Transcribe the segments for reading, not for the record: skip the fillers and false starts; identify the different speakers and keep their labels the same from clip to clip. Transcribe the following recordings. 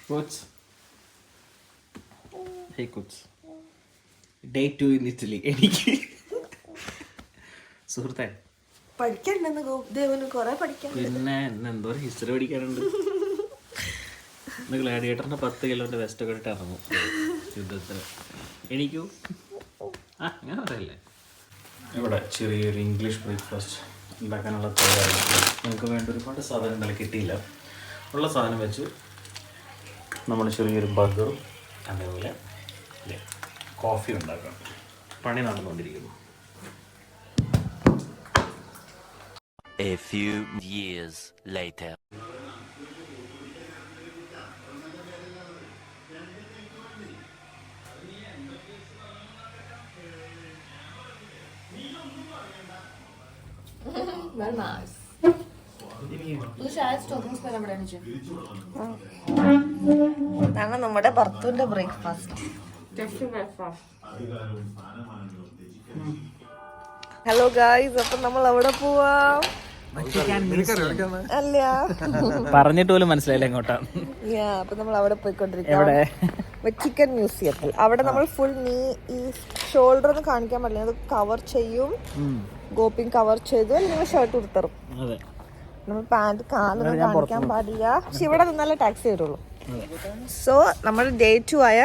Speaker 1: Coach. Hey coach. Day 2 in Italy. എനിക്ക് സുഹൃത്തെ
Speaker 2: പഠിക്കണ്ടെന്ന് ദേവന് കുറെ പഠിക്കാൻ.
Speaker 1: പിന്നെ എന്തോ ഹിസ്റ്ററി പഠിക്കാനുണ്ട്. ഗ്ലാഡിയേറ്ററിന്റെ 10 കിലോന്റെ വെസ്റ്റ് ഒക്കെ ഇട്ട് ഇറങ്ങും യുദ്ധത്തിന്. എനിക്കു അങ്ങനെ പറയല്ലേ. ഇവിടെ ചെറിയൊരു ഇംഗ്ലീഷ് ബ്രേക്ക്ഫാസ്റ്റ് ഉണ്ടാക്കാനുള്ള തയ്യാറി. നമുക്ക് വേണ്ട ഒരുപാട് സാധനം ഇന്നലെ കിട്ടിയില്ല. ഉള്ള സാധനം വെച്ച് നമ്മൾ ചെറിയൊരു ബർഗറും അതേപോലെ കോഫി ഉണ്ടാക്കണം. പണി നടന്നുകൊണ്ടിരിക്കുന്നു.
Speaker 3: A few years later.
Speaker 4: Very nice.
Speaker 2: ഇതാണ് നമ്മുടെ ഭർത്തുവിന്റെ ബ്രേക്ക്ഫാസ്റ്റ്. ഹലോ ഗായ്സ്, അപ്പൊ നമ്മൾ അവിടെ പോവാം. അല്ല
Speaker 1: പറഞ്ഞിട്ട് പോലും മനസ്സിലായില്ല എങ്ങോട്ടാ.
Speaker 2: അപ്പൊ നമ്മൾ അവിടെ പോയിക്കൊണ്ടിരിക്കുകയാണ്, മെക്സിക്കൻ മ്യൂസിയത്തിൽ. അവിടെ നമ്മൾ ഫുൾ ഈ ഷോൾഡർ ഒന്നും കാണിക്കാൻ പാടില്ല, അത് കവർ ചെയ്യും. ഗോപ്പിങ് കവർ ചെയ്തു നിങ്ങൾ ഷർട്ട് ഉടുത്തറും. നമ്മൾ പാന്റ് കാലൊന്നും കാണിക്കാൻ പാടില്ല. പക്ഷെ ഇവിടെ നിന്നാലേ ടാക്സി വരുള്ളൂ. സോ നമ്മൾ ഡേ 2 ആയ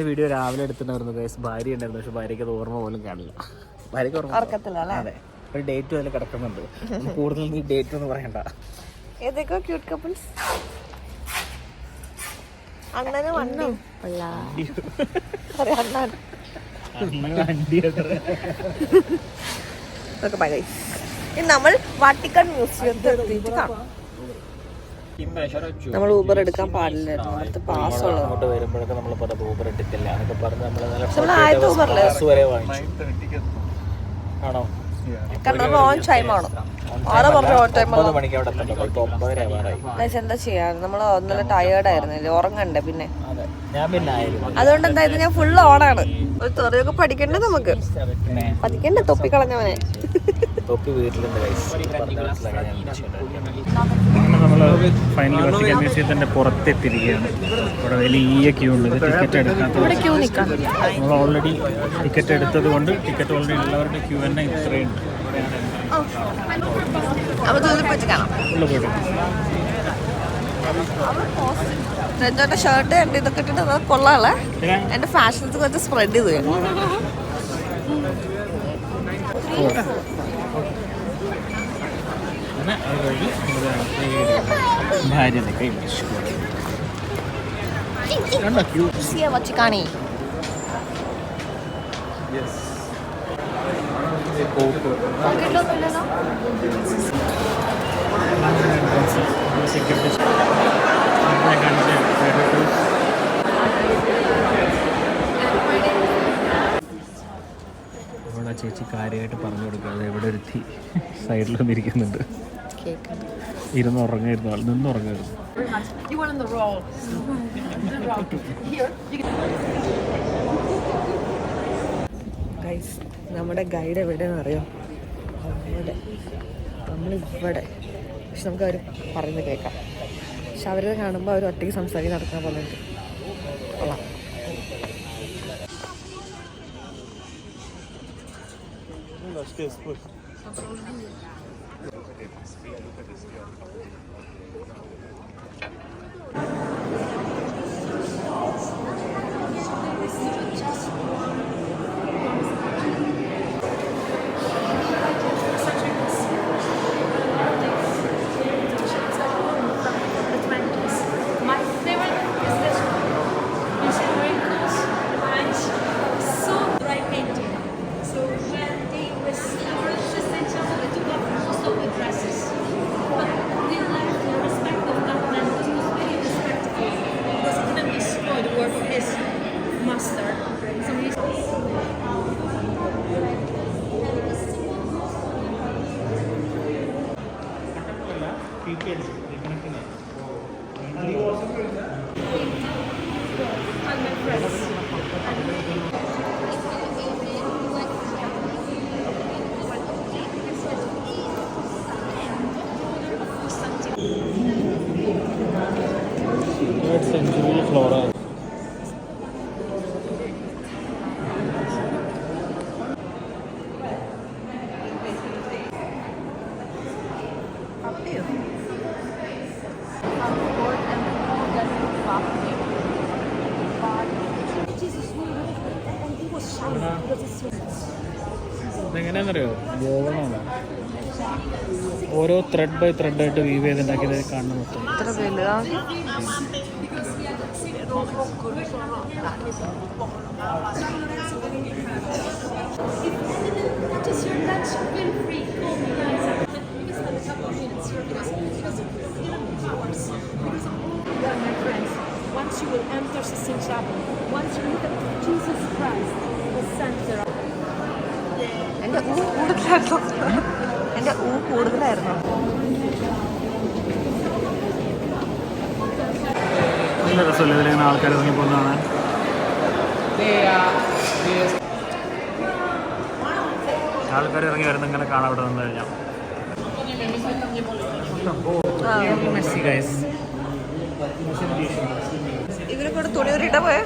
Speaker 1: വീഡിയോ രാവിലെ എടുത്തിട്ടുണ്ടായിരുന്നു. ഭാര്യ ഉണ്ടായിരുന്നു, പക്ഷെ ഭാര്യയ്ക്ക് അത് ഓർമ്മ പോലും കാണില്ല. ഭാര്യക്ക്
Speaker 2: ഓർക്കത്തില്ല.
Speaker 1: ഒരു ഡേറ്റ് അതിൽ കിടക്കുന്നുണ്ട്. കൂടുതൽ നീ ഡേറ്റ് ഒന്നും പറയണ്ട.
Speaker 2: ഏതൊക്കെ ക്യൂട്ട് കപ്പിൾസ്. അണ്ണനും അണ്ണും നമ്മൾ വാട്ടിക്കൺ മ്യൂസിയത്തിൽ എത്തിയിട്ട് കാണാം. നമ്മൾ ഊബർ എടുക്കാൻ പാടില്ലായിരുന്നു, അടുത്ത് പാസ് ഉള്ളത്.
Speaker 1: അങ്ങോട്ട് വരുമ്പോഴൊക്കെ നമ്മൾ ഊബർ എടുക്കില്ല എന്നൊക്കെ പറഞ്ഞ്
Speaker 2: നമ്മൾ ആദ്യത്തെ ഊബറിൽ
Speaker 1: ആണോ?
Speaker 2: കാരണം ഓൺ ടൈം ആണോ? ആരോ പറഞ്ഞു ഓൺ ടൈം ആണോ?
Speaker 1: 9 മണിക്ക് അവിടെ
Speaker 2: എന്താ ചെയ്യാ, നമ്മൾ ഒന്നല്ല ടയേർഡ് ആയിരുന്നില്ലേ, ഉറങ്ങണ്ടേ. പിന്നെ
Speaker 1: ഞാൻ പിന്നെ ആയിരുന്നു.
Speaker 2: അതുകൊണ്ട് എന്തായാലും ഞാൻ ഫുള്ള് ഓണാണ്. ഒരു തെറിയൊക്കെ പഠിക്കണ്ടേ നമുക്ക്. പഠിക്കണ്ടേ തൊപ്പി കളഞ്ഞവനെ.
Speaker 1: തൊപ്പി വീട്ടിലുണ്ട്.
Speaker 5: നമ്മൾ ഫൈനൽ മെക്സിക്കൻ മ്യൂസിയത്തിൻ്റെ പുറത്തെത്തിയിരിക്കുകയാണ്. ഇവിടെ വലിയ ക്യൂ ഉണ്ട്. ടിക്കറ്റ് എടുക്കാത്തത് നമ്മൾ ഓൾറെഡി ടിക്കറ്റ് എടുത്തത് കൊണ്ട് ടിക്കറ്റ് ഓൾറെഡി ഉള്ളവരുടെ ക്യൂ തന്നെ ഇത്രയുണ്ട്.
Speaker 2: രഞ്ജോന്റെ ഷർട്ട് എൻ്റെ ഇതൊക്കെ ഇട്ടിട്ട് കൊള്ളാല്ലേ. എൻ്റെ ഫാഷൻസ് കുറച്ച് സ്പ്രെഡ് ചെയ്തു. വച്ചിക്കാണി
Speaker 1: ഇവിടെ ചേച്ചി കാര്യമായിട്ട് പറഞ്ഞു കൊടുക്കാതെ ഇവിടെ ഒരു സൈഡിൽ വന്നിരിക്കുന്നുണ്ട്. ഇരുന്ന് ഉറങ്ങായിരുന്നു, ആൾ നിന്ന് ഉറങ്ങായിരുന്നു.
Speaker 2: നമ്മുടെ ഗൈഡ് എവിടെയെന്ന് അറിയോ? അവിടെ നമ്മളിവിടെ. പക്ഷെ നമുക്ക് അവർ പറയുന്നത് കേൾക്കാം. പക്ഷെ അവരെ കാണുമ്പോൾ അവർ ഒറ്റയ്ക്ക് സംസാരിച്ച് നടക്കാൻ പോകുന്നുണ്ട്. കൊള്ളാം.
Speaker 5: Century flora. ഇതെങ്ങനെയാണെന്നറിയോ? ഗോവണമാണ്. ഓരോ ത്രെഡ് ബൈ ത്രെഡായിട്ട് വീവ് ചെയ്തുണ്ടാക്കിയത് കാണുന്ന മൊത്തം.
Speaker 2: ഇത്ര വലുതാ.
Speaker 4: Once you will enter Sistine Chapel, once you look at Jesus Christ, the center.
Speaker 2: എൻ്റെ കൂടുതലായിരുന്നു.
Speaker 5: നല്ല രസമല്ലേ ഇതിലിങ്ങനെ ആൾക്കാർ ഇറങ്ങി പോകുന്നതാണ്. ആൾക്കാർ ഇറങ്ങി വരുന്ന ഇങ്ങനെ കാണാൻ ഇവിടെ വന്നു കഴിഞ്ഞാൽ.
Speaker 2: ഇവരെ കൂടെ തുണി ഊരിട്ടാ പോയെ.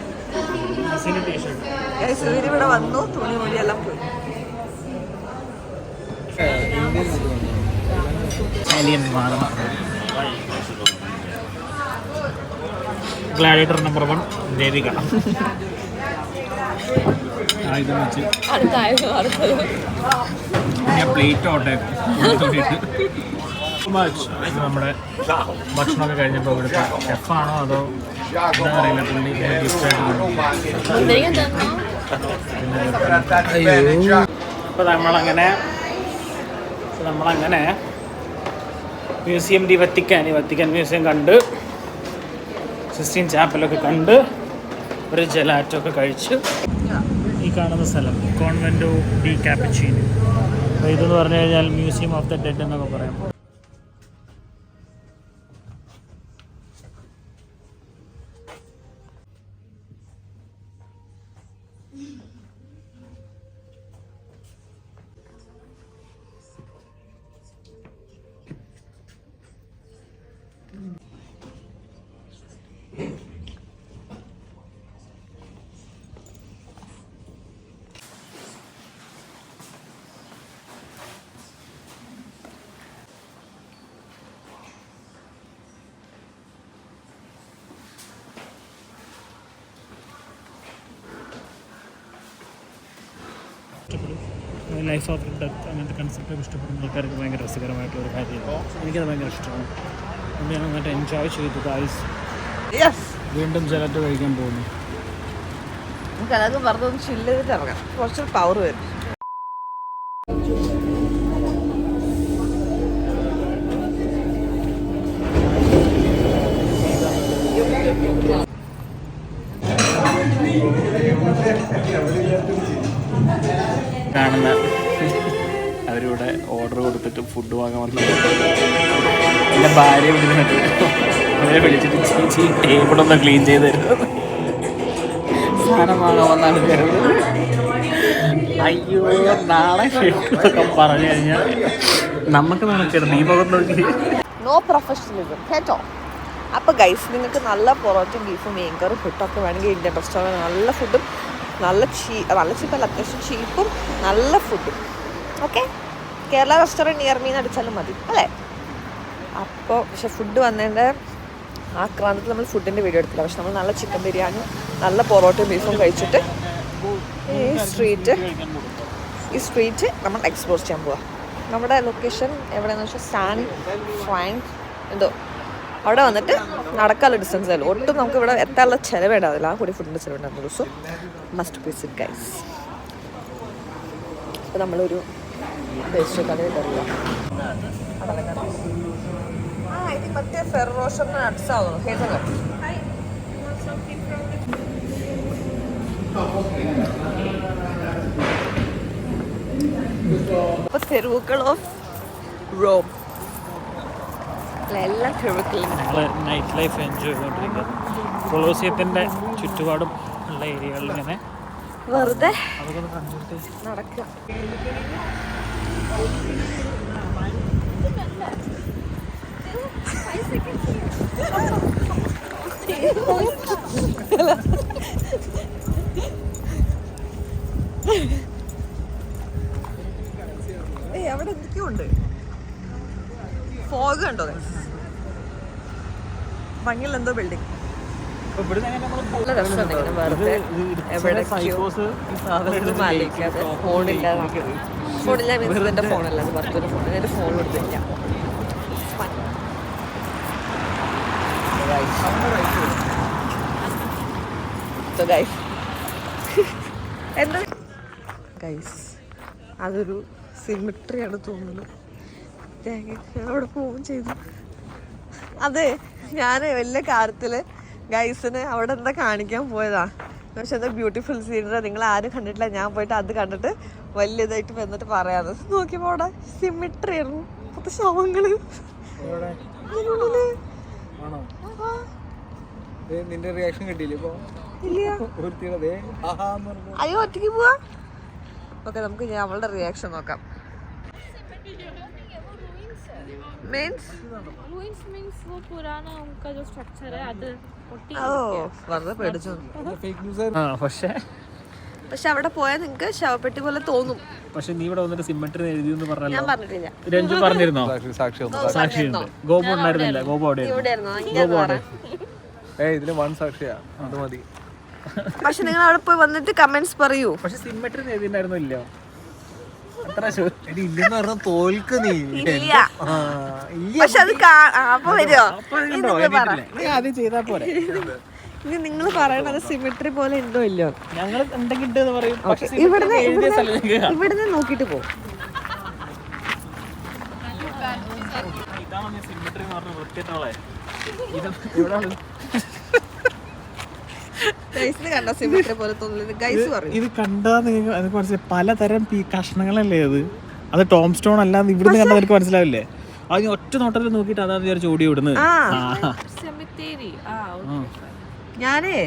Speaker 2: ഇവിടെ വന്നു, തുണി ഊരിയെല്ലാം പോയി.
Speaker 5: Gladiator number 1 Devika. ഇത് വെച്ച് ഞാൻ പ്ലേറ്റ് ഓട്ടെ. നമ്മുടെ ഭക്ഷണമൊക്കെ കഴിഞ്ഞപ്പോൾ ഇവിടുത്തെ ഷെഫാണോ അതോ എന്താ അറിയില്ല, പുള്ളി ഗിഫ്റ്റായിട്ട്. അപ്പോൾ നമ്മളങ്ങനെ മ്യൂസിയം ഡി വത്തിക്കാൻ മ്യൂസിയം കണ്ട്, സിസ്റ്റീൻ ചാപ്പലൊക്കെ കണ്ട്, ഒരു ജലാറ്റോ ഒക്കെ കഴിച്ച് ഈ കാണുന്ന സ്ഥലം കോൺവെൻറ്റോ ഡി കാപ്പച്ചീനോ. അപ്പോൾ ഇതെന്ന് പറഞ്ഞു കഴിഞ്ഞാൽ മ്യൂസിയം ഓഫ് ദ ഡെഡ് എന്നൊക്കെ പറയാം. ലൈഫ് ഓഫ് ഡെത്ത് അങ്ങനത്തെ കൺസെപ്റ്റൊക്കെ ഇഷ്ടപ്പെടുന്ന ആൾക്കാർക്ക് ഭയങ്കര രസകരമായിട്ടുള്ള ഒരു കാര്യമാണ്. എനിക്കത് ഭയങ്കര ഇഷ്ടമാണ്. അതുകൊണ്ട് ഞാൻ നന്നായിട്ട് എൻജോയ് ചെയ്തു ഗായ്സ്. വീണ്ടും ജലാറ്റോ കഴിക്കാൻ പോകുന്നു.
Speaker 2: നമുക്ക് അതൊക്കെ പറഞ്ഞൊന്ന് ചില്ല് ചെയ്തിട്ട് ഇറങ്ങാം. കുറച്ചൊരു പവർ വരും.
Speaker 5: കാണുന്ന അവരിവിടെ ഓർഡർ കൊടുത്തിട്ട് ഫുഡ് വാങ്ങാൻ വന്നു. എൻ്റെ ഭാര്യ വിളിച്ചിട്ട് അവരെ വിളിച്ചിട്ട് ചേച്ചി ടേബിളൊന്ന് ക്ലീൻ ചെയ്ത് തരുന്നത് സാധനം വാങ്ങാൻ വന്ന ആൾക്കാർ. അയ്യോ നാളെ എന്നൊക്കെ പറഞ്ഞു കഴിഞ്ഞാൽ നമുക്ക് നടക്കണം. ഈ മുഖം നോക്കി
Speaker 2: നോ പ്രൊഫഷണലിസം കേട്ടോ. അപ്പോൾ ഗൈസ്, നിങ്ങൾക്ക് നല്ല പൊറോട്ടയും ബീഫും മീൻകറും ഫുഡൊക്കെ വേണമെങ്കിൽ ഇന്ത്യൻ റെസ്റ്റോറൻറ്റ് നല്ല ഫുഡും നല്ല ചീപ്പല്ല, അത്യാവശ്യം ചീപ്പും നല്ല ഫുഡും. ഓക്കെ, കേരള റെസ്റ്റോറൻറ്റ് നിയർ മീൻ അടിച്ചാലും മതി അല്ലേ. അപ്പോൾ പക്ഷെ ഫുഡ് വന്നതിൻ്റെ ആക്രാന്തത്തിൽ നമ്മൾ ഫുഡിൻ്റെ വീഡിയോ എടുത്തില്ല. പക്ഷെ നമ്മൾ നല്ല ചിക്കൻ ബിരിയാണി നല്ല പൊറോട്ടയും ബീഫും കഴിച്ചിട്ട് ഈ സ്ട്രീറ്റ് നമ്മൾ എക്സ്പ്ലോർ ചെയ്യാൻ പോവാം. നമ്മുടെ ലൊക്കേഷൻ എവിടെയെന്ന് വെച്ചാൽ സാൻ ഫ്രാങ്ക് എന്തോ അവിടെ വന്നിട്ട് നടക്കാനുള്ള ഡിസ്റ്റൻസ് ആയാലും ഒട്ടും നമുക്ക് ഇവിടെ എത്താനുള്ള ചിലവേണ്ടാവില്ല. ആ കൂടി ഫുഡിൻ്റെ ചിലവുണ്ടാകുന്ന ദിവസം മസ്റ്റ് വിസിറ്റ് ഗൈസ്. അപ്പോൾ നമ്മളൊരു പേസ്ട്രി കടയിൽ കയറില്ല. ഇത് മറ്റേ ഫെറോഷറിന് നട്ട്സ് ആവുന്നു. ഹേസൽനട്ട്. അപ്പോൾ തെരുവുകൾ ഓഫ് റോം എല്ലാം തെരുവുകളിലും
Speaker 5: ഞങ്ങൾ നൈറ്റ് ലൈഫ് എൻജോയ് ചെയ്തുകൊണ്ടിരിക്കുക. കൊളോസിയത്തിൻ്റെ ചുറ്റുപാടും ഉള്ള ഏരിയകളിൽ ഇങ്ങനെ
Speaker 2: വെറുതെ
Speaker 5: അതൊക്കെ കണ്ടിട്ട്
Speaker 2: നടക്കുക. അവിടെ എന്തൊക്കെയോ ഉണ്ട്. ഫോഗ് കണ്ടോ? ഭംഗിയുള്ള എന്തോ ബിൽഡിംഗ്. നല്ല രസമുണ്ട് ഇങ്ങനെ വെറുതെ എവിടേക്കോ ഒന്നും ആലോചിക്കാതെ. ഫോണില്ല മീൻസ് എന്റെ ഫോണല്ല, അത് ഭർത്തൂൻ്റെ ഫോൺ. എൻ്റെ ഫോൺ കൊടുത്തില്ല. എന്താ ഗൈസ്, അതൊരു സിമിട്രിയാണ് തോന്നുന്നു. അവിടെ പോവുകയും ചെയ്തു. അതെ, ഞാൻ വലിയ കാര്യത്തില് ഗൈസിന് അവിടെ എന്താ കാണിക്കാൻ പോയതാ. പക്ഷെ എന്താ ബ്യൂട്ടിഫുൾ സീനറി നിങ്ങൾ ആരും കണ്ടിട്ടില്ല. ഞാൻ പോയിട്ട് അത് കണ്ടിട്ട് വലിയ ഇതായിട്ട് വന്നിട്ട് പറയാന്ന് നോക്കിയപ്പോ അവിടെ സിമിട്രി ആയിരുന്നു. പത്ത് ശവങ്ങള്.
Speaker 6: നിന്റെ റിയാക്ഷൻ കിട്ടിയില്ലേ ഇപ്പൊ?
Speaker 2: അയ്യോ ഒറ്റയ്ക്ക് പോവാ. ഓക്കെ, നമുക്ക് അവളുടെ റിയാക്ഷൻ നോക്കാം. പക്ഷെ അവിടെ പോയാൽ നിങ്ങക്ക് ശവപ്പെട്ടി പോലെ തോന്നും.
Speaker 5: പക്ഷെ നീ ഇവിടെ വന്നിട്ട് സിമെട്രി എഴുതി എന്ന് പറഞ്ഞല്ലോ.
Speaker 2: ഞാൻ പറഞ്ഞിട്ടില്ല.
Speaker 5: രഞ്ജു പറഞ്ഞിരുന്നോ? സാക്ഷിയുണ്ട്. ഗോപു ഉണ്ടായിരുന്നില്ല. ഗോപു അവിടെ
Speaker 6: ഇതിന് വൺ സാക്ഷിയാ, അത് മതി.
Speaker 2: പക്ഷെ നിങ്ങൾ അവിടെ പോയി വന്നിട്ട് കമന്റ്സ് പറയൂ.
Speaker 5: പക്ഷെ സിമെട്രി എഴുതിണ്ടായിരുന്നോ? ഇല്ല,
Speaker 6: ഇല്ലെന്ന് പറഞ്ഞ തോൽക്ക് നീ.
Speaker 2: ഇല്ല, പക്ഷെ അത് അപ്പൊ വരുമോ?
Speaker 5: ആദ്യം ചെയ്താ പോലെ.
Speaker 2: ഇനി നിങ്ങൾ പറയണത് സിമെട്രി പോലെ ഉണ്ടോ ഇല്ലോ?
Speaker 5: ഞങ്ങൾ ഉണ്ടെങ്കിൽ പറയും.
Speaker 2: ഇവിടുന്ന് നോക്കിട്ട് പോകും.
Speaker 5: ഇതാണ് സിമെട്രി എന്ന് പറഞ്ഞ വൃത്തിയോളെ. ഇത് കണ്ടാ നിങ്ങൾക്ക് മനസ്സിലായി. പലതരം കഷ്ണങ്ങളല്ലേ അത് ടോം സ്റ്റോൺ അല്ലാതെ ഇവിടുന്ന് കണ്ടാൽ നിനക്ക് മനസ്സിലാവില്ലേ? അത് ഒറ്റ നോട്ടത്തിൽ നോക്കിയിട്ട് അതാ വിചാരിച്ച് ഓടി ഇവിടുന്ന്.
Speaker 2: ഞാനേ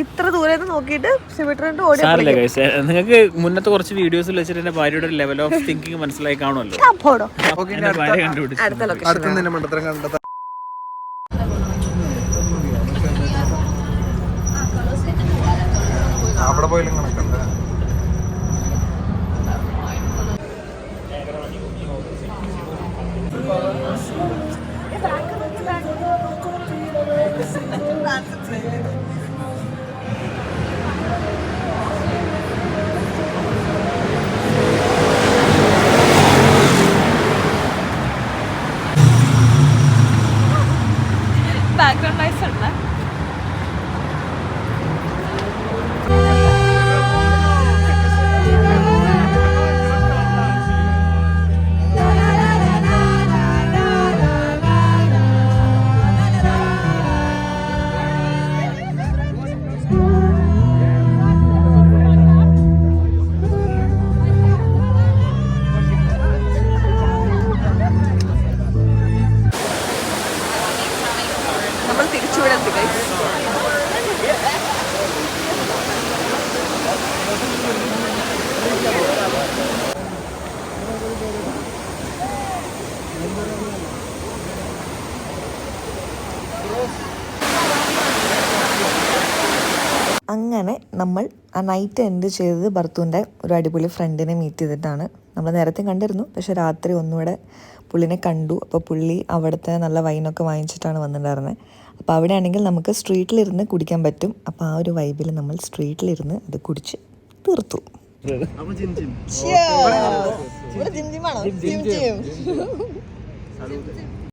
Speaker 2: ഇത്ര ദൂരെ നോക്കിയിട്ട്
Speaker 5: സാറില്ല ഗൈസ്, നിങ്ങൾക്ക് മുന്നത്തെ കുറച്ച് വീഡിയോസിൽ വെച്ചിട്ട് എന്റെ ഭാര്യയുടെ ഒരു ലെവൽ ഓഫ് തിങ്കിങ് മനസ്സിലായി കാണുമല്ലോ. ഭാര്യ കണ്ടുപിടിച്ചു.
Speaker 6: അവിടെ പോയാലും കണക്കണ്ട.
Speaker 2: ബാക്ക്ഗ്രൗണ്ട് നോയ്സ് ഉണ്ട്. നമ്മൾ തിരിച്ചുവിടത്തി ഗൈസ്. അങ്ങനെ നമ്മൾ ആ നൈറ്റ് എൻഡ് ചെയ്തത് ഭർത്തുവിൻ്റെ ഒരു അടിപൊളി ഫ്രണ്ടിനെ മീറ്റ് ചെയ്തിട്ടാണ്. നമ്മൾ നേരത്തെ കണ്ടിരുന്നു, പക്ഷെ രാത്രി ഒന്നുകൂടെ പുള്ളിനെ കണ്ടു. അപ്പോൾ പുള്ളി അവിടുത്തെ നല്ല വൈനൊക്കെ വാങ്ങിച്ചിട്ടാണ് വന്നിട്ടുണ്ടായിരുന്നത്. അപ്പോൾ അവിടെ ആണെങ്കിൽ നമുക്ക് സ്ട്രീറ്റിലിരുന്ന് കുടിക്കാൻ പറ്റും. അപ്പോൾ ആ ഒരു വൈബിൽ നമ്മൾ സ്ട്രീറ്റിലിരുന്ന് അത് കുടിച്ച് തീർത്തു.